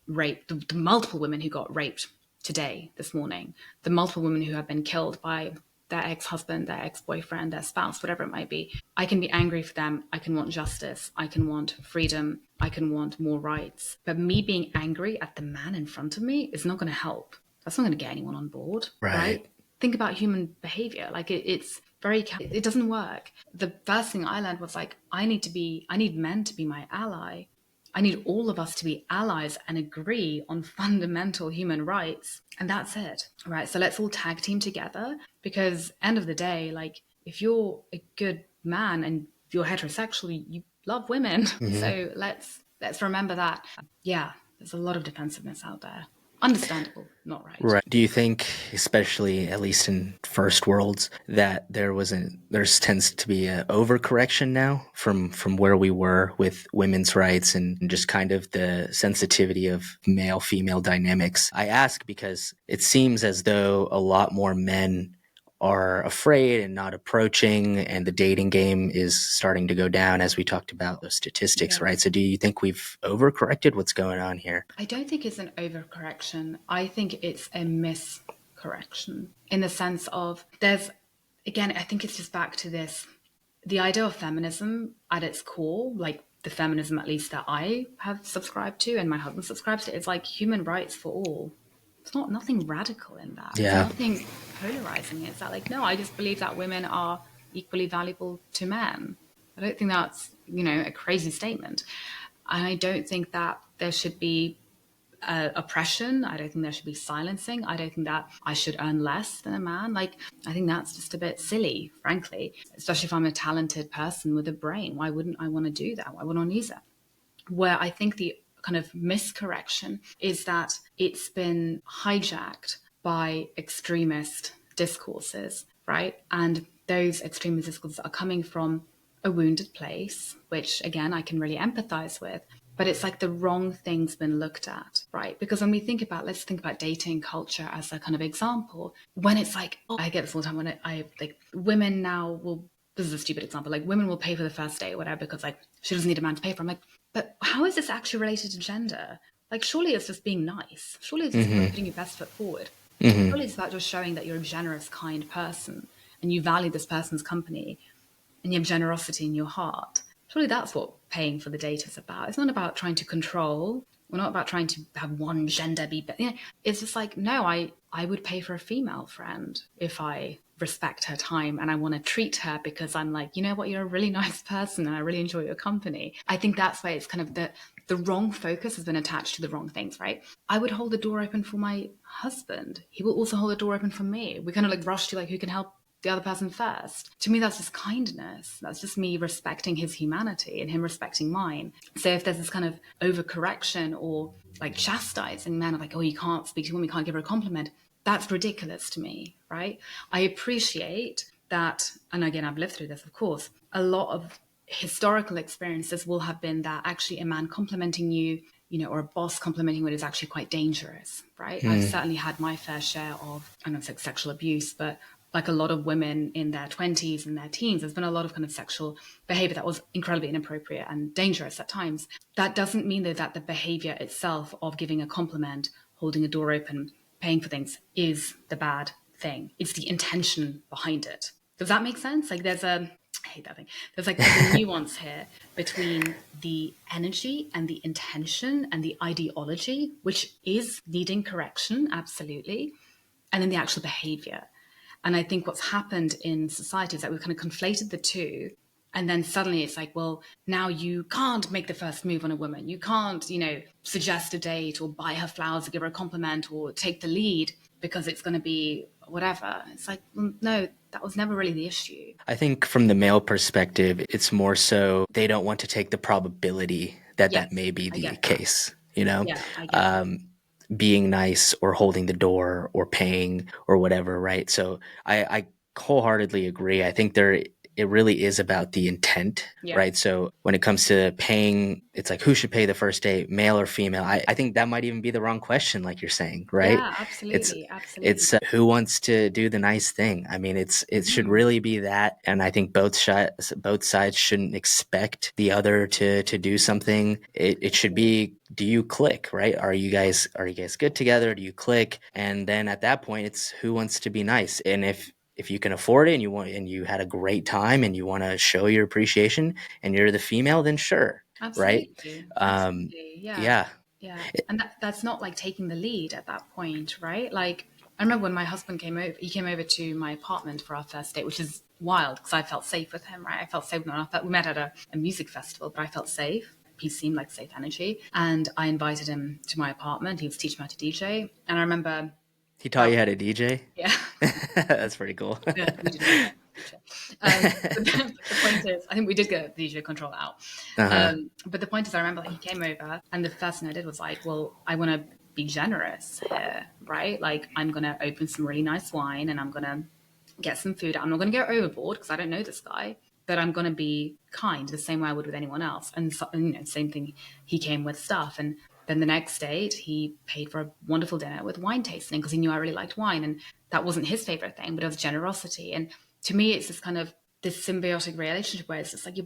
Speaker 2: raped, the multiple women who got raped today, this morning, the multiple women who have been killed by their ex-husband, their ex-boyfriend, their spouse, whatever it might be. I can be angry for them. I can want justice. I can want freedom. I can want more rights. But me being angry at the man in front of me is not going to help. That's not going to get anyone on board,
Speaker 1: Right.
Speaker 2: right? Think about human behavior. Like it doesn't work. The first thing I learned was like, I need men to be my ally. I need all of us to be allies and agree on fundamental human rights. And that's it, right? So let's all tag team together because end of the day, like if you're a good man and you're heterosexual, you love women.
Speaker 1: Hmm.
Speaker 2: So let's remember that. Yeah, there's a lot of defensiveness out there. Understandable, not right.
Speaker 1: Right. Do you think, especially at least in first worlds, that there's tends to be an overcorrection now from where we were with women's rights and just kind of the sensitivity of male female dynamics? I ask because it seems as though a lot more men are afraid and not approaching, and the dating game is starting to go down, as we talked about those statistics,
Speaker 2: Yeah.
Speaker 1: right? So do you think we've overcorrected? What's going on here?
Speaker 2: I don't think it's an overcorrection. I think it's a miscorrection in the sense of again, I think it's just back to this the idea of feminism at its core, like the feminism at least that I have subscribed to and my husband subscribes to, it's like human rights for all. It's not nothing radical in that. There's
Speaker 1: Yeah.
Speaker 2: nothing polarizing. It's that like, no, I just believe that women are equally valuable to men. I don't think that's, a crazy statement. And I don't think that there should be oppression. I don't think there should be silencing. I don't think that I should earn less than a man. Like, I think that's just a bit silly, frankly, especially if I'm a talented person with a brain. Why wouldn't I want to do that? Why wouldn't I want to use that? Where I think the kind of miscorrection is that it's been hijacked by extremist discourses, right? And those extremist discourses are coming from a wounded place, which again, I can really empathize with. But it's like the wrong thing's been looked at, right? Because when let's think about dating culture as a kind of example. When it's like, oh, I get this all the time when I like women now will, this is a stupid example, like women will pay for the first date or whatever because like she doesn't need a man to pay for. I'm like, but how is this actually related to gender? Like, surely it's just being nice. Surely it's just about
Speaker 1: Hmm.
Speaker 2: putting your best foot forward.
Speaker 1: Hmm.
Speaker 2: Surely it's about just showing that you're a generous, kind person and you value this person's company and you have generosity in your heart. Surely that's what paying for the date is about. It's not about trying to control. We're not about trying to have one gender be better. It's just like, no, I would pay for a female friend if I respect her time and I want to treat her because I'm like, you know what, you're a really nice person and I really enjoy your company. I think that's why it's kind of the wrong focus has been attached to the wrong things, right? I would hold the door open for my husband. He will also hold the door open for me. We kind of like rush to like who can help the other person first. To me, that's just kindness. That's just me respecting his humanity and him respecting mine. So if there's this kind of overcorrection or like chastising men of like, oh, you can't speak to a woman, you can't give her a compliment, that's ridiculous to me, right? I appreciate that, and again, I've lived through this, of course, a lot of historical experiences will have been that actually a man complimenting you, or a boss complimenting you is actually quite dangerous, right? I've certainly had my fair share of, I don't know if it's sexual abuse, but like a lot of women in their 20s and their teens, there's been a lot of kind of sexual behavior that was incredibly inappropriate and dangerous at times. That doesn't mean though that the behavior itself of giving a compliment, holding a door open, paying for things is the bad thing. It's the intention behind it. Does that make sense? Like I hate that thing. There's a nuance here between the energy and the intention and the ideology, which is needing correction, absolutely, and then the actual behavior. And I think what's happened in society is that we've kind of conflated the two. And then suddenly it's like, well, now you can't make the first move on a woman. You can't, suggest a date or buy her flowers or give her a compliment or take the lead because it's going to be whatever. It's like, well, no, that was never really the issue.
Speaker 1: I think from the male perspective, it's more so they don't want to take the probability that that
Speaker 2: Yes,
Speaker 1: may be
Speaker 2: I
Speaker 1: the
Speaker 2: get that.
Speaker 1: case, you know?
Speaker 2: Yeah, I get that.
Speaker 1: Um, being nice or holding the door or paying or whatever, right? So I wholeheartedly agree. I think it really is about the intent,
Speaker 2: Yeah.
Speaker 1: right? So when it comes to paying, it's like who should pay the first date, male or female? I think that might even be the wrong question, like you're saying, right?
Speaker 2: Yeah,
Speaker 1: It's
Speaker 2: absolutely. Absolutely.
Speaker 1: it's who wants to do the nice thing. I mean, it should
Speaker 2: Hmm.
Speaker 1: really be that, and I think both sides shouldn't expect the other to do something. It should be, do you click, right? Are you guys good together? Do you click? And then at that point, it's who wants to be nice. And if you can afford it and you had a great time and you want to show your appreciation and you're the female, then sure, right?
Speaker 2: Absolutely.
Speaker 1: Um,
Speaker 2: Absolutely. Yeah.
Speaker 1: yeah,
Speaker 2: Yeah. And that's not like taking the lead at that point, right? Like, I remember when my husband came over, he came over to my apartment for our first date, which is wild because I felt safe with him, right? I felt safe with him. We met at a music festival, but I felt safe. He seemed like safe energy. And I invited him to my apartment. He was teaching me how to DJ. And I remember
Speaker 1: he taught
Speaker 2: that,
Speaker 1: you how to DJ.
Speaker 2: yeah.
Speaker 1: That's pretty cool.
Speaker 2: Yeah, we didn't get that feature. But the point is, I think we did get the DJ control out.
Speaker 1: Uh-huh.
Speaker 2: But the point is, I remember he came over, and the first thing I did was like, well, I want to be generous here, right? Like, I'm going to open some really nice wine, and I'm going to get some food. I'm not going to go overboard because I don't know this guy, but I'm going to be kind the same way I would with anyone else. And so, same thing. He came with stuff, and then the next date, he paid for a wonderful dinner with wine tasting because he knew I really liked wine, and that wasn't his favorite thing, but it was generosity. And to me, it's this kind of this symbiotic relationship where it's just like you're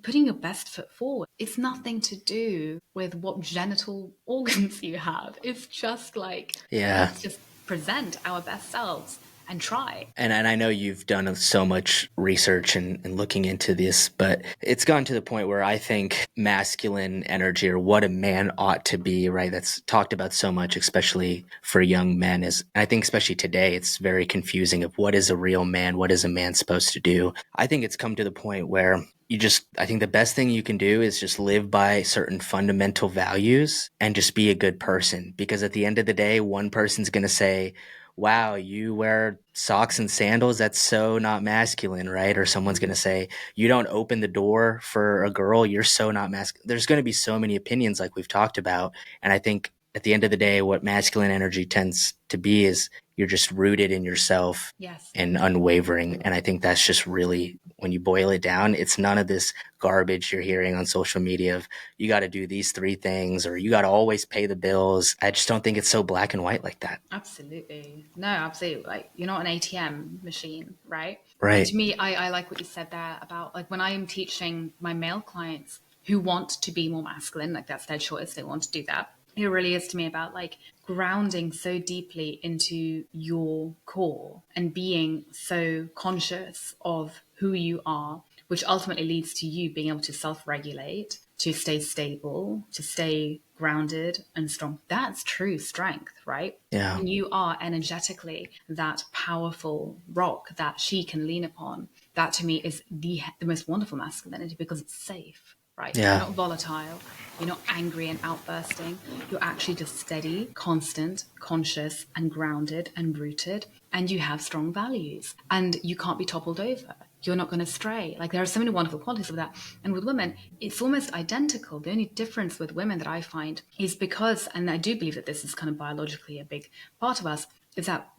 Speaker 2: putting your best foot forward. It's nothing to do with what genital organs you have. It's just like,
Speaker 1: Yeah.
Speaker 2: let's just present our best selves and try.
Speaker 1: And I know you've done so much research and looking into this, but it's gotten to the point where I think masculine energy or what a man ought to be, right? That's talked about so much, especially for young men. Is I think especially today, it's very confusing of what is a real man, what is a man supposed to do. I think it's come to the point where I think the best thing you can do is just live by certain fundamental values and just be a good person. Because at the end of the day, one person's going to say, wow, you wear socks and sandals? That's so not masculine, right? Or someone's going to say, you don't open the door for a girl? You're so not masculine. There's going to be so many opinions like we've talked about. And I think at the end of the day, what masculine energy tends to be is you're just rooted in yourself
Speaker 2: Yes.
Speaker 1: and unwavering. And I think that's just really, when you boil it down, it's none of this garbage you're hearing on social media of you got to do these three things or you got to always pay the bills. I just don't think it's so black and white like that.
Speaker 2: Absolutely. No, absolutely. Like, you're not an ATM machine, right? And
Speaker 1: Right.
Speaker 2: to me, I like what you said there about like when I am teaching my male clients who want to be more masculine, like that's their choice, they want to do that. It really is to me about like grounding so deeply into your core and being so conscious of who you are, which ultimately leads to you being able to self-regulate, to stay stable, to stay grounded and strong. That's true strength, right?
Speaker 1: Yeah.
Speaker 2: When you are energetically that powerful rock that she can lean upon, that to me is the most wonderful masculinity because it's safe, right? You're
Speaker 1: Yeah.
Speaker 2: not volatile, you're not angry and outbursting. You're actually just steady, constant, conscious, and grounded and rooted, and you have strong values, and you can't be toppled over. You're not going to stray. Like, there are so many wonderful qualities of that. And with women, it's almost identical. The only difference with women that I find is because, and I do believe that this is kind of biologically a big part of us, is that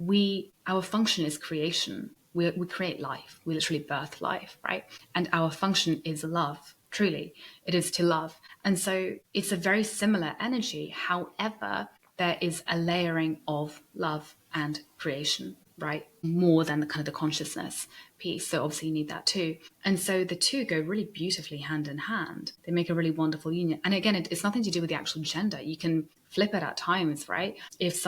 Speaker 2: our function is creation. We create life. We literally birth life, right? And our function is love. Truly, it is to love. And so it's a very similar energy. However, there is a layering of love and creation right? More than the kind of the consciousness piece. So obviously you need that too. And so the two go really beautifully hand in hand. They make a really wonderful union. And again, it's nothing to do with the actual gender. You can flip it at times, right? If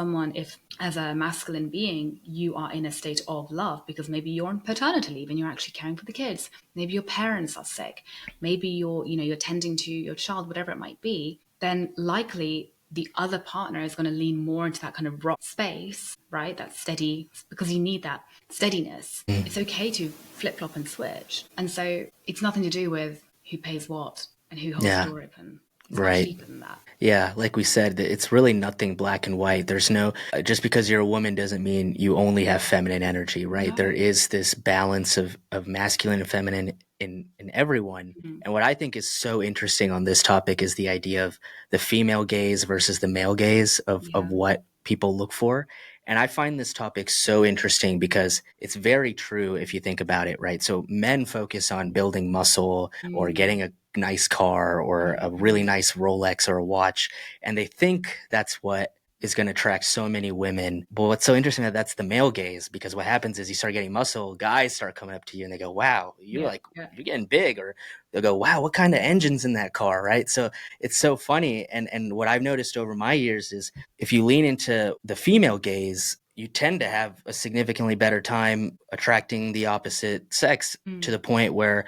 Speaker 2: as a masculine being, you are in a state of love because maybe you're on paternity leave and you're actually caring for the kids. Maybe your parents are sick. Maybe you're tending to your child, whatever it might be, then likely the other partner is going to lean more into that kind of rock space, right? That steady, because you need that steadiness. It's okay to flip flop and switch. And so it's nothing to do with who pays what and who holds the
Speaker 1: Yeah.
Speaker 2: door open. It's much
Speaker 1: Right.
Speaker 2: deeper than that.
Speaker 1: Yeah, like we said, it's really nothing black and white. There's no, just because you're a woman doesn't mean you only have feminine energy, right? There
Speaker 2: No.
Speaker 1: is this balance of masculine and feminine in everyone.
Speaker 2: Mm.
Speaker 1: And what I think is so interesting on this topic is the idea of the female gaze versus the male gaze of
Speaker 2: Yeah.
Speaker 1: what people look for. And I find this topic so interesting because it's very true if you think about it, right? So men focus on building muscle or
Speaker 2: Mm.
Speaker 1: getting a nice car or a really
Speaker 2: Mm.
Speaker 1: nice Rolex or a watch, and they think that's what is going to attract so many women. But what's so interesting that's the male gaze, because what happens is you start getting muscle, guys start coming up to you and they go, "Wow,
Speaker 2: Yeah. Yeah.
Speaker 1: you're getting big," or they'll go, "Wow, what kind of engine's in that car?" Right? So it's so funny, and what I've noticed over my years is if you lean into the female gaze, you tend to have a significantly better time attracting the opposite sex to
Speaker 2: Mm.
Speaker 1: the point where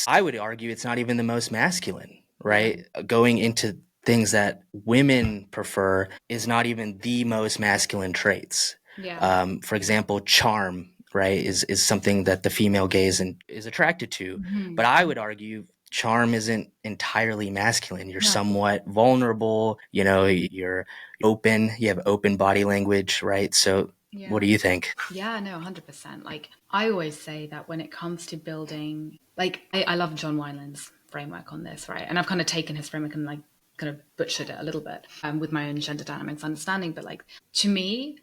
Speaker 1: I would argue it's not even the most masculine,
Speaker 2: Yeah.
Speaker 1: right? Going into things that women prefer is not even the most masculine traits.
Speaker 2: Yeah.
Speaker 1: For example, charm, right, is something that the female gaze is attracted to.
Speaker 2: Mm-hmm.
Speaker 1: But I would argue charm isn't entirely masculine. You're
Speaker 2: No.
Speaker 1: somewhat vulnerable, you're open, you have open body language, right? So what
Speaker 2: Yeah.
Speaker 1: do you think?
Speaker 2: Yeah, no, 100%. Like, I always say that when it comes to building, like, I love John Wineland's framework on this, right? And I've kind of taken his framework and, like, kind of butchered it a little bit with my own gender dynamics understanding. But, like, to me,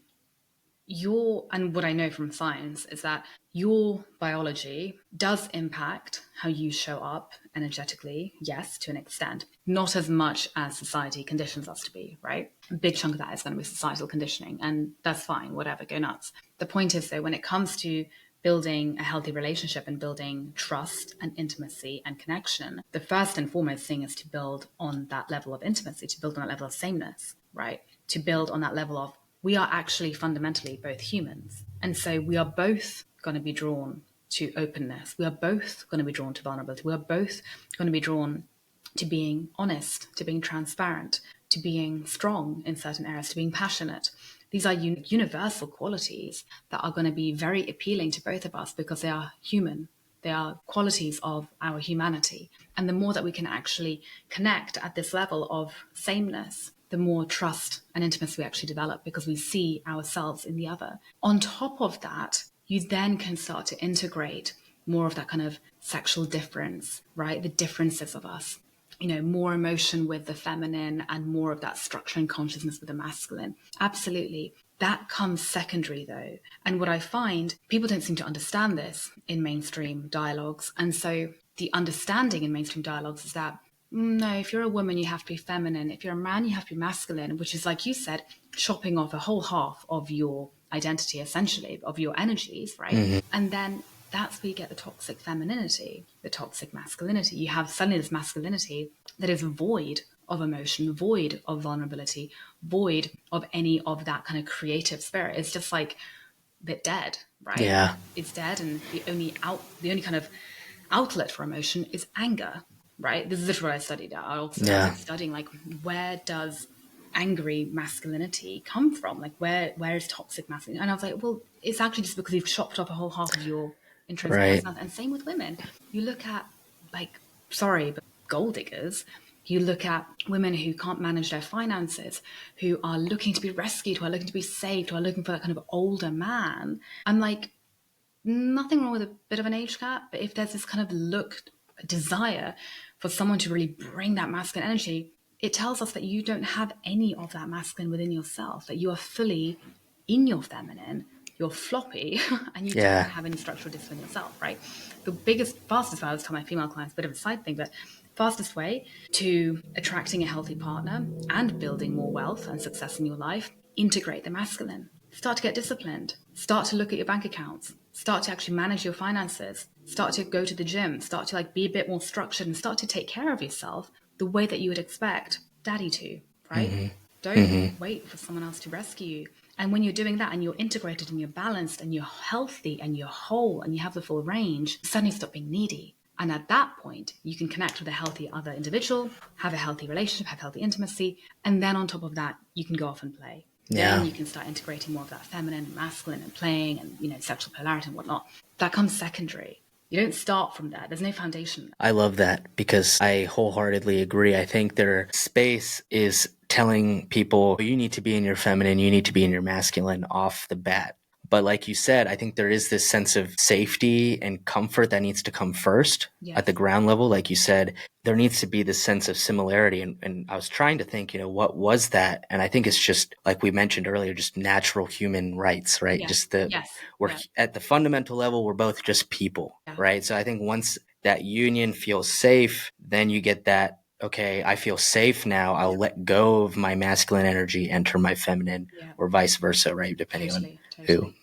Speaker 2: and what I know from science is that your biology does impact how you show up energetically, yes, to an extent, not as much as society conditions us to be, right? A big chunk of that is going to be societal conditioning, and that's fine, whatever, go nuts. The point is, though, when it comes to building a healthy relationship and building trust and intimacy and connection, the first and foremost thing is to build on that level of intimacy, to build on that level of sameness, right? To build on that level of we are actually fundamentally both humans. And so we are both going to be drawn to openness. We are both going to be drawn to vulnerability. We are both going to be drawn to being honest, to being transparent, to being strong in certain areas, to being passionate. These are universal qualities that are going to be very appealing to both of us because they are human. They are qualities of our humanity. And the more that we can actually connect at this level of sameness, the more trust and intimacy we actually develop because we see ourselves in the other. On top of that, you then can start to integrate more of that kind of sexual difference, right? The differences of us, more emotion with the feminine and more of that structure and consciousness with the masculine. Absolutely. That comes secondary though. And what I find, people don't seem to understand this in mainstream dialogues. And so the understanding in mainstream dialogues is that no, if you're a woman, you have to be feminine. If you're a man, you have to be masculine, which is, like you said, chopping off a whole half of your identity, essentially, of your energies, right?
Speaker 1: Mm-hmm.
Speaker 2: And then that's where you get the toxic femininity, the toxic masculinity. You have suddenly this masculinity that is void of emotion, void of vulnerability, void of any of that kind of creative spirit. It's just like a bit dead, right?
Speaker 1: Yeah.
Speaker 2: It's dead, and the only kind of outlet for emotion is anger, right? This is literally what I studied. I was
Speaker 1: Yeah.
Speaker 2: studying, like, where does angry masculinity come from? Like, where is toxic masculinity? And I was like, well, it's actually just because you've chopped off a whole half of your intrinsic
Speaker 1: Right.
Speaker 2: personality. And same with women. You look at, like, sorry, but gold diggers. You look at women who can't manage their finances, who are looking to be rescued, who are looking to be saved, who are looking for that kind of older man. I'm like, nothing wrong with a bit of an age gap, but if there's this kind of desire for someone to really bring that masculine energy, it tells us that you don't have any of that masculine within yourself, that you are fully in your feminine, you're floppy, and you don't
Speaker 1: Yeah.
Speaker 2: have any structural discipline yourself, right? Fastest way, I was telling my female clients, a bit of a side thing, but fastest way to attracting a healthy partner and building more wealth and success in your life, integrate the masculine. Start to get disciplined. Start to look at your bank accounts. Start to actually manage your finances. Start to go to the gym. Start to like be a bit more structured and start to take care of yourself the way that you would expect daddy to, right?
Speaker 1: Mm-hmm.
Speaker 2: Don't
Speaker 1: Mm-hmm.
Speaker 2: wait for someone else to rescue you. And when you're doing that and you're integrated and you're balanced and you're healthy and you're whole and you have the full range, you suddenly stop being needy. And at that point, you can connect with a healthy other individual, have a healthy relationship, have healthy intimacy. And then on top of that, you can go off and play.
Speaker 1: Yeah.
Speaker 2: Then you can start integrating more of that feminine and masculine and playing and, sexual polarity and whatnot. That comes secondary. You don't start from there. There's no foundation.
Speaker 1: I love that because I wholeheartedly agree. I think their space is telling people you need to be in your feminine, you need to be in your masculine off the bat. But like you said, I think there is this sense of safety and comfort that needs to come first at the ground level. Like you said, there needs to be this sense of similarity. And I was trying to think, what was that? And I think it's just, like we mentioned earlier, just natural human rights, right?
Speaker 2: Yes.
Speaker 1: Just we're
Speaker 2: Yes.
Speaker 1: at the fundamental level, we're both just people,
Speaker 2: Yeah.
Speaker 1: right? So I think once that union feels safe, then you get that, okay, I feel safe now. I'll let go of my masculine energy, enter my feminine, or vice versa, right? Depending on who.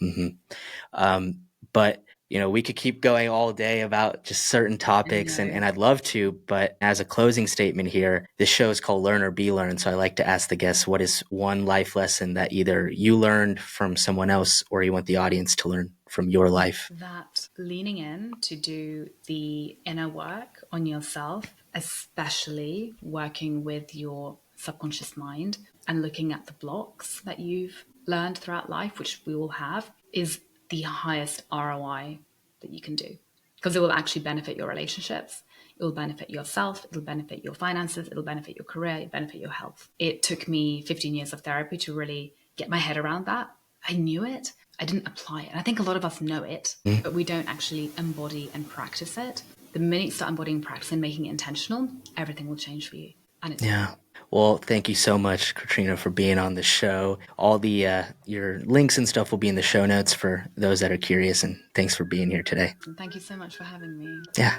Speaker 1: But we could keep going all day about just certain topics, and I'd love to, but as a closing statement here, this show is called Learn or Be Learned. So I like to ask the guests, what is one life lesson that either you learned from someone else or you want the audience to learn from your life?
Speaker 2: That leaning in to do the inner work on yourself, especially working with your subconscious mind and looking at the blocks that you've learned throughout life, which we all have, is the highest ROI that you can do, because it will actually benefit your relationships. It will benefit yourself. It'll benefit your finances. It'll benefit your career. It'll benefit your health. It took me 15 years of therapy to really get my head around that. I knew it. I didn't apply it. And I think a lot of us know it, but we don't actually embody and practice it. The minute you start embodying, practicing, making it intentional, everything will change for you. And it's
Speaker 1: Well, thank you so much, Katrina, for being on the show. All the your links and stuff will be in the show notes for those that are curious, and thanks for being here today.
Speaker 2: Thank you so much for having me.
Speaker 1: Yeah.